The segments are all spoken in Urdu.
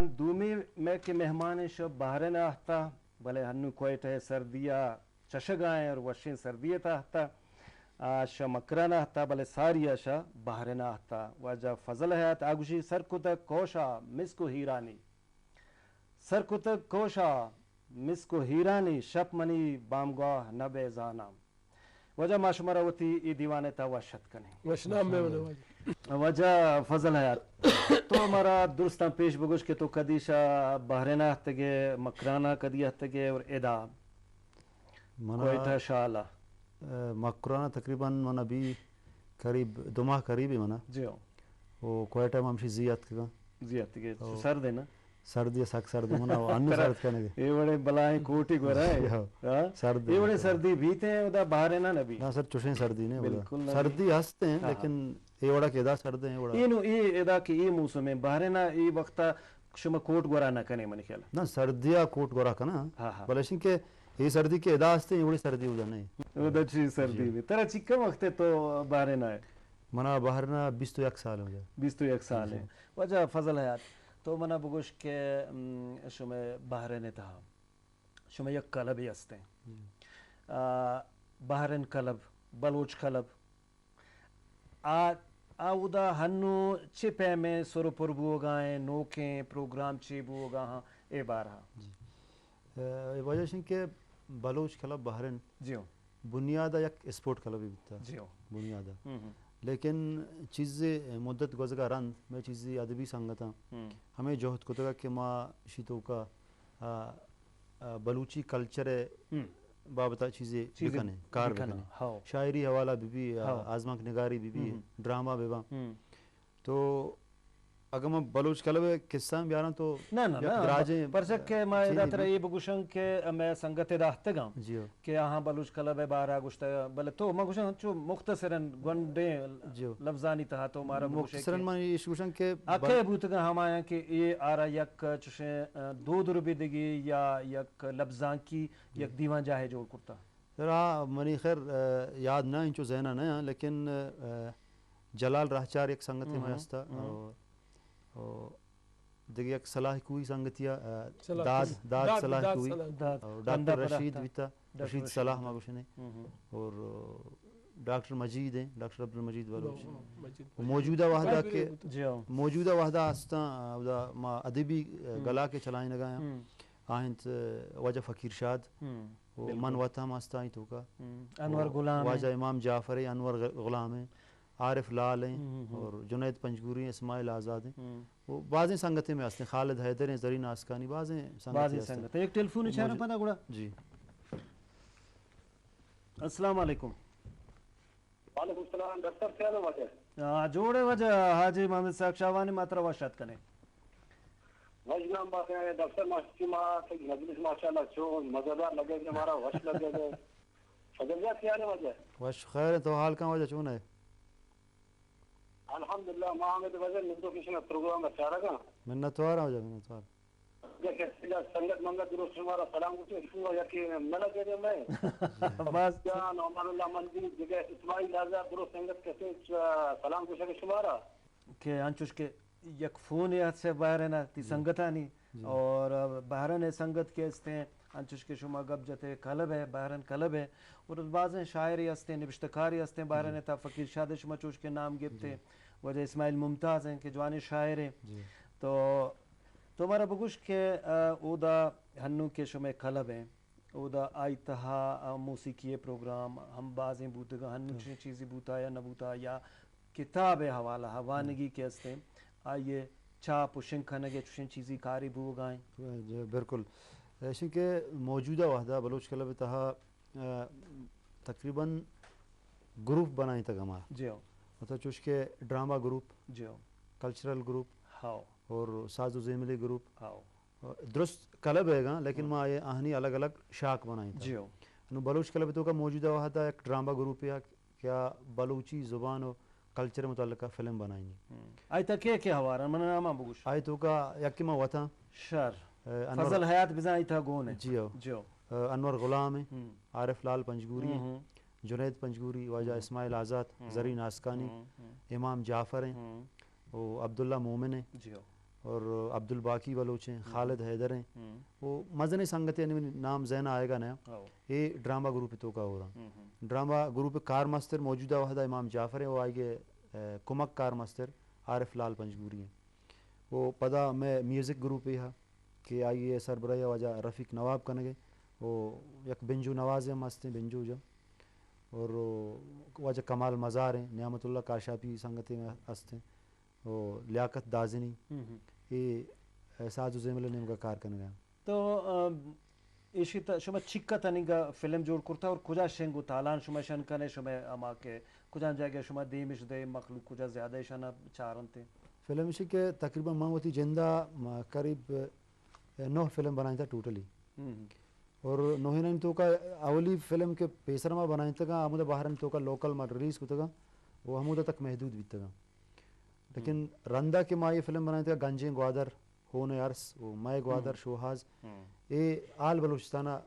بان دومی میں کے مہمان شب بحرین آہتا بلے ہنو کوئٹہ سردیا چشگائیں اور وشین سردیہ تاہتا شا مکران آہتا بلے ساری شا بحرین آہتا واجہ فضل حیات آگوشی سرکتک کوشا مسکو ہیرانی سرکتک کوشا مسکو ہیرانی شپ منی بامگاہ نبے زانام وجہ ما شمارا وتی ای دیوانے تا وشت کنے وشنام میں ہونے وجہ فضل حیات تو ہمارا درستان پیش بگوش کہ تو کدیشا بحرینہ ہتگے مکرانہ کدی ہتگے اور ادا کوئٹہ شالا مکرانہ تقریباً من ابھی قریب 2 ماہ قریب ہی منا جی ہو وہ کوئٹہ ممشی زیات کا زیات کے سرد ہے نا سردی سخت سردی منا انو سرد کرنے گے یہ بڑے بلائیں کوٹی کو رہے سرد یہ بڑے سردی بیتے ہیں ادا بحرینہ نبی نا سر چوشیں سردی نے بالکل سردی ہستے ہیں لیکن یہ وڑا کے ادا سرد ہیں وڑا یہ ادا کی یہ موسم ہے بحرینہ یہ وقتا شما کوٹ گورا نہ کنے من خیال نا سردیا کوٹ گورا کنا بلشن کے یہ سردی کے ادا ہستے ہیں یہ بڑی سردی ہودا نہیں ادا چی سردی میں ترا چکا وقت ہے تو بحرینہ ہے منا بحرینہ 21 سال ہو جائے 21 سال ہے وجہ فضل حیات تو منا بگوش کے شما بحرین تہا شما یک کلبی ہستے ہیں بحرین کلب بلوچ کلب آودا ہنو چپے میں سر پر بوگائیں نوکیں پروگرام چی بوگا ہاں اے بارہا وجہ شن کے بلوچ کلب بحرین جیو بنیادہ یک اسپورٹ کلب بھی تھا جیو بنیادہ لیکن چیزیں مدت گزگا رند میں چیزیں ادبی سنگتا ہمیں جوہد کو تگا کہ ما شیتو کا بلوچی کلچر بابتا چیزیں بکنے کار بکنے شاعری حوالہ بھی آزمانک نگاری بھی ڈرامہ بیبا تو اگر میں بلوچ کلب قصہ بیانا تو نا نا نا پرچک کے میں ادا ترہ یہ بگوشن کہ میں سنگت داہتے گا کہ آہاں بلوچ کلب بارا گوشتا بلے تو میں گوشن چو مختصراً گونڈیں لفظانی تہا تو مارا مختصراً میں یہ گوشن کہ اکھے بوتگا ہم آیا کہ یہ آرہ یک چوشیں دو دربی دگی یا یک لفظان کی یک دیوان جاہے جوڑ کرتا سر منی خیر یاد نہ انچو ذہنہ نہ لیکن جلال راہچار ایک سنگتی میں ہستا دیکھیں ایک صلاح کوئی سنگتیا داد صلاح کوئی ڈاکٹر رشید بیتا رشید صلاح ما گوشنے اور ڈاکٹر مجید ہیں ڈاکٹر عبدالمجید بلوچ موجودہ وحدہ کے موجودہ وحدہ ہستا ما ادبی گلا کے چلائیں لگایا آہنت واجہ فقیر شاد من وطا ہستا ہی تو کا انور غلام واجہ امام جعفر انور غلام ہیں عارف لال ہیں اور جنید پنجگوری ہیں اسماعیل آزاد ہیں وہ بعضیں سنگتیں میں ہستے ہیں خالد حیدر ہیں زرین آسکانی بعضیں سنگتیں ہستے ہیں ایک ٹیلیفون اچھارا پتا گوڑا جی السلام علیکم وعلیکم السلام ڈاکٹر خیال وجہ جوڑے وجہ حاجی محمد صاحب شاہوانی ماترہ وشت کنے وجنام بات ہے ڈاکٹر ماشتی ماں مجلس ماشاءاللہ چھو مزدار لگے گے ہمارا وش لگے گے فضلیات خیال وجہ وش خیر تو حال کہاں وجہ چون ہے الحمدللہ ماں ہمیں تو وجہ نندو کسی نے پروگرام اچھا رکھا منتوار ہو جائے منتوار سنگت منگت درست ہمارا سلام کچھ اسمو یکی ملا کے دے میں بس جان عمر اللہ مندی جگہ اسماعیل آزاد درست سنگت کسی سلام کچھ ہے شمارا کہ انچوش کے یک فون یاد سے باہرین تی سنگتانی اور باہرین سنگت کے استے ہیں انچوش کے شما گب جتے کلب ہے باہرین کلب ہے اور بعضیں شاعری ہستے ہیں نبشتکاری ہستے ہیں باہرین تا فقیر شاد شما چوش کے نام گفتے وجہ اسماعیل ممتاز ہیں کہ جوانی شاعر ہیں تو ہمارا بگوش کے اودا ہنو کے شما کلب ہیں اودا آئی تہا موسیقی پروگرام ہم بازیں بوتگا ہنو چیزی بوتا یا نبوتا یا کتاب حوالہ ہوانگی کے استے آئیے چاپ و شنکھنگے چوشن چیزی کاری بو گائیں بالکل ایسے کہ موجودہ وحدہ بلوچ کلب تہا تقریباً گروپ بنائیں تک ہمارا جی ہو مطلب چوش کے ڈرامہ گروپ جی ہو کلچرل گروپ ہاؤ اور ساز و زیملی گروپ ہاؤ درست کلب ہے گا لیکن ماں یہ آہنی الگ الگ شاک بنائیں جی ہو بلوچ کلب تو کا موجودہ وحدہ ایک ڈرامہ گروپ ہے کیا بلوچی زبان و کلچر متعلقہ فلم بنائیں گی آئی تا کیا ہوارا من نامہ بگوش آئی تو کا یکی ما وطا شر فضل حیات بزا آئی تا گون ہے جی انور غلام ہیں عارف لال پنجگوری ہیں جنید پنجگوری واجہ اسماعیل آزاد زرین آسکانی امام جعفر ہیں وہ عبداللہ مومن ہیں اور عبد الباقی بلوچ ہیں, خالد حیدر ہیں, وہ مزن سنگت یعنی نام ذہن آئے گا نیا, یہ ڈرامہ گروپ تو کا ہو رہا. ڈرامہ گروپ کار مستر موجودہ وحدہ امام جعفر ہے, وہ آئیے کمک کار مستر عارف لال پنجگوری ہیں. وہ پدا میں میوزک گروپ یہ کہ آئیے سربراہ وجہ رفیق نواب کنگے, وہ یک بنجو نواز ہیں مست ہیں بنجو جا, اور وجہ کمال مزار ہیں, نعمت اللہ کاشافی سنگتیں میں ہستے ہیں, وہ لیاقت دازنی, یہ ساز و زیمل نے کا کار کرنے گیا. تو ایشی تا شما چکا تنگا فلم جوڑ کرتا اور کجا شنگو تالان شما شن کنے شما اما کے کجا جائے شما دیمش دے مخلوق کجا زیادہ شنا چارن تے فلم اسی کے تقریباً ماوتی جندہ قریب 9 فلم بنائی تھا ٹوٹلی, اور 9 تو کا اولی فلم کے پیسر ما بنائی تھا آمودہ باہرن تو کا لوکل ما ریلیز کو تھا, وہ آمودہ تک محدود بھی تھا. لیکن رندہ کے ماں یہ فلم بنائی تھا گنجیں گوادر ہون عرص, وہ مائے گوادر شوہاز, یہ آل بلوچستانہ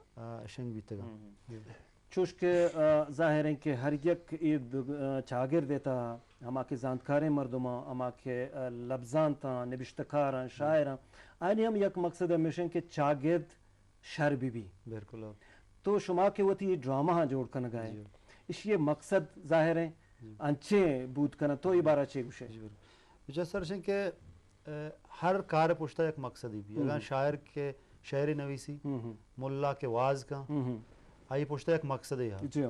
شنگ بھی تھا. چوش کے ظاہر ہیں کہ ہر یک عید چاگر دیتا ہما کے زانتکاریں مردماں, ہما کے لبزان تا نبشتکاراں شاعراں, آئینی ہم یک مقصد ہمیشن کہ چاگرد شر بھی بالکل. تو شما کے وہ تھی ڈرامہ ہاں جوڑ کن گئے, اس یہ مقصد ظاہر ہیں انچے بود کنا تو عبارہ چے گوشے. جس سر سے کہ ہر کار پوچھتا ایک مقصد ہی بھی, اگر شاعر کے شعری نویسی ملا کے واز کا آئی پوچھتا ایک مقصد ہے,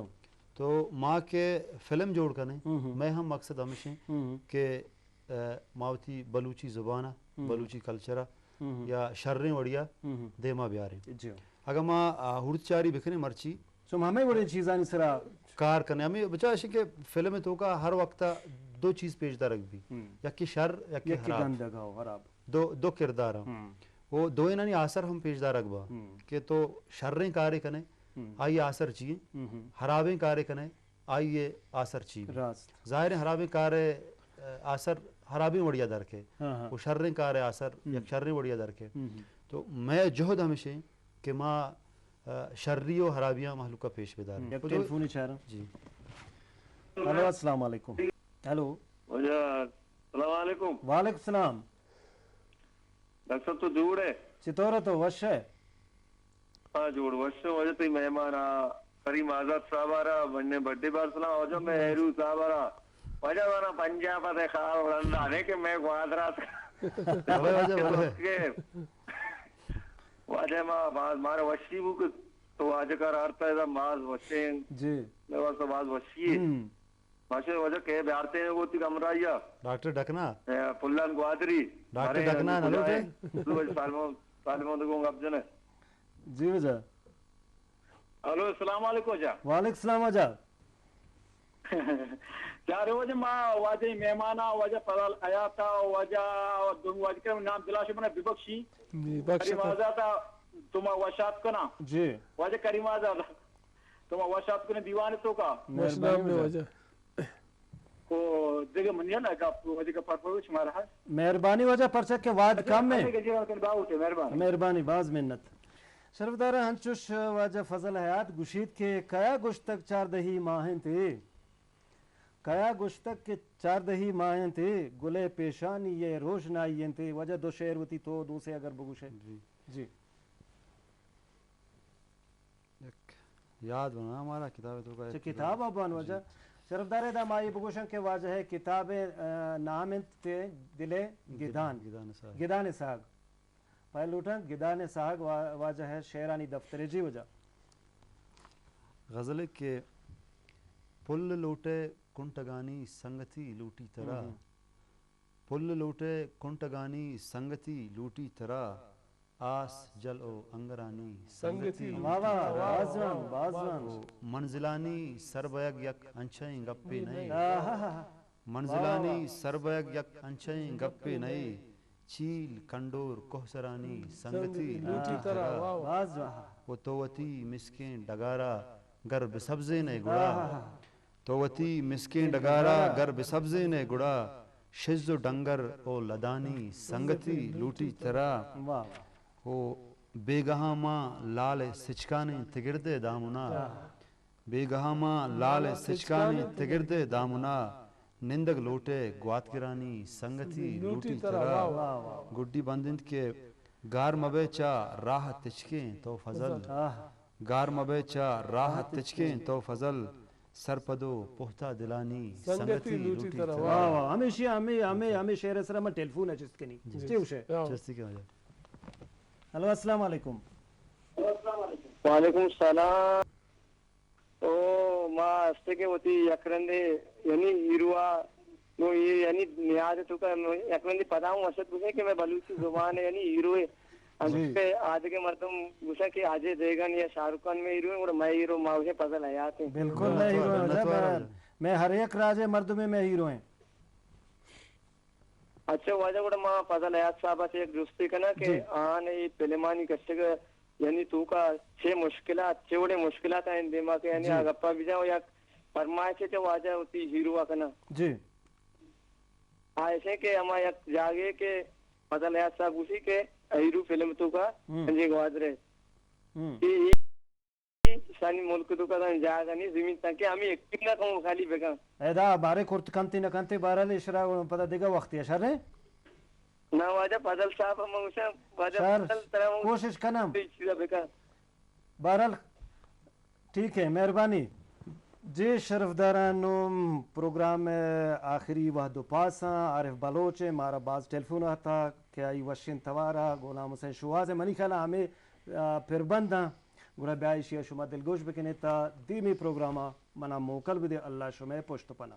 تو ماں کے فلم جوڑ کرنے میں ہم مقصد ہمیشہ کہ ماوتی بلوچی زبانہ بلوچی کلچرہ یا شریں وڑیا دیما بیاریں. اگر ماں ہرد چاری بکھنے مرچی سو ہمیں بڑے چیزانی سرا کار کرنے ہمیں بچا ہے کہ فلم میں تو کا ہر وقت 2 چیز پیشدہ رکھ بھی, یا کہ شر یا کہ حراب, دو کردار ہیں, وہ دو انہانی آثر ہم پیشدہ رکھ با کہ تو شریں کارے کنے آئیے آثر چیئے, حرابیں کارے کنے آئیے آثر چیئے. ظاہر ہے حرابیں کارے آثر حرابیں وڑیا درکے, وہ شریں کارے آثر یا شریں وڑیا درکے. تو میں جہد ہمیشہ کہ ماں شرری و حرابیاں محلوقہ پیش بیدار ہیں. ٹیلیفونی چاہ جی ہلو السلام علیکم. ہلو السلام علیکم. وعلیکم السلام. ڈاکٹر صاحب تو جوڑ ہے چطور تو وش ہے؟ ہاں جوڑ وش وجہ تی مہمان کریم آزاد صاحب آرہا بننے بڑی بار سلام وجہ میں ہیرو صاحب آرہا وجہ وانا پنجاب دے خواب ورندانے کہ میں گوادرات وجہ مارا وشی بک تو آج کار آرتا ہے ماز وشین جی میں واسا ماز وشی ہے ماشاء وجہ کہ بیارتے ہیں وہ تی کمرائیا ڈاکٹر ڈکنا پلان گوادری ڈاکٹر ڈکنا نلو تے سالموں دکھوں گا اب جنے. جی وجہ ہلو السلام علیکم جا. وعلیکم السلام وجہ کیا رہے وجہ ماں واجہ مہمانا وجہ پدال آیاتا وجہ دن واجہ کے نام دلاشی بنا ببخشی کریم آزادا تمہا وشات کنا جی وجہ کریم آزادا تمہا وشات کنا دیوانے تو کا مسلام نے وجہ کو دیکھے منیا نا کہ وجہ کا پرپروچ مارا ہے. مہربانی وجہ پرچک کے وعد کم میں مہربانی باز منت شرفدارہ ہنچوش واجہ فضل حیات گشید کے کیا گشتک 4 دہی ماہیں تھے, کیا گشتک کے 4 دہی ماہیں تھے, گلے پیشانی یہ روشنائیں تھے. وجہ 2 شعر ہوتی تو 2 سے اگر بگوشے جی یاد بنا ہمارا کتاب تو کا کتاب ابان وجہ شرفدارے دا مائی بگوشن کے واجہ ہے کتاب نامنت تے دلے گدان ساگ پہلے لوٹن گدان ساگ واجہ ہے شعرانی دفتر. جی وجہ غزل کے پل لوٹے کنٹگانی سنگتی لوٹی ترا, پل لوٹے کنٹگانی سنگتی لوٹی ترا, آس جل او انگرانی سنگتی منزلانی سربیگ یک انچائیں گپے نئے, منزلانی سربیگ یک انچائیں گپے نئے, چیل کنڈور کوہسرانی سنگتی لوٹی ترا, وہ توتی مسکین ڈگارا گر بسبزے نے گڑا, توتی مسکین ڈگارا گر بسبزے نے گڑا, شز و ڈنگر او لدانی سنگتی لوٹی ترا, او بیگہاں ماں لال سچکانے تگردے دامنا, بیگہاں ماں لال سچکانے تگردے دامنا, نندگ لوٹے گوات کرانی سنگتی لوٹی ترا گڈی بندند کے گار مبے چا راہ تچکیں تو فضل گار مبے چا راہ تچکیں تو فضل سرپدو پختہ دلانی سنگتی لوٹی ترا. واہ واہ ہمیشہ ہمیں شعر سر میں ٹیلیفون ہے جس کے نہیں چوشے چستی کے وجہ. ہلو السلام علیکم. وعلیکم السلام. تو ماں ہستے کے ہوتی یکرندے یعنی ہیروا نو یہ یعنی نیاز تو کا یکرندی پتا ہوں اسد پوچھے کہ میں بلوچی زبان ہے یعنی ہیرو ہے پہ آج کے مردم پوچھا کہ اجے دیگن یا شاہ رخ خان میں ہیرو ہے اور میں ہیرو ماں اسے پتہ حیات ہے. بالکل میں ہیرو میں ہر ایک راج مردم میں ہیرو ہیں. اچھا واجہ گوڑا ماں فضل حیات صاحب سے ایک دوستی کنا کہ آن ای پلمانی کشتے گا یعنی تو کا چھ مشکلات چھوڑے مشکلات ہیں دماغ کے یعنی گپا بھی جاؤ یا فرمائش ہے واجہ ہوتی ہیرو کنا جی ایسے کہ ہما یک جاگے کہ فضل حیات صاحب اسی کے ہیرو فلم تو کا سنجے گوادرے سانی ملک تو کا جاگا نہیں زمین تک کہ ہمیں ایکٹنگ نہ کہوں خالی بگا ایدا بارے کورت کنتی نہ کنتی بارے لے شرا پتہ دیگا وقتی ہے شر ہے نہ واجہ فضل صاحب ہم اسے واجہ فضل کوشش کنم بہرحال ٹھیک ہے مہربانی جی شرف دارانو پروگرام آخری وحد و پاساں عارف بلوچ مارا بعض ٹیلیفون آتا کہ آئی وشن توارا غلام حسین شواز منی خیال ہمیں پھر بنداں گرہ بیائشی شما دلگوش بکنے تا دیمی پروگراما منا موکل بدے اللہ شما پشت پنا.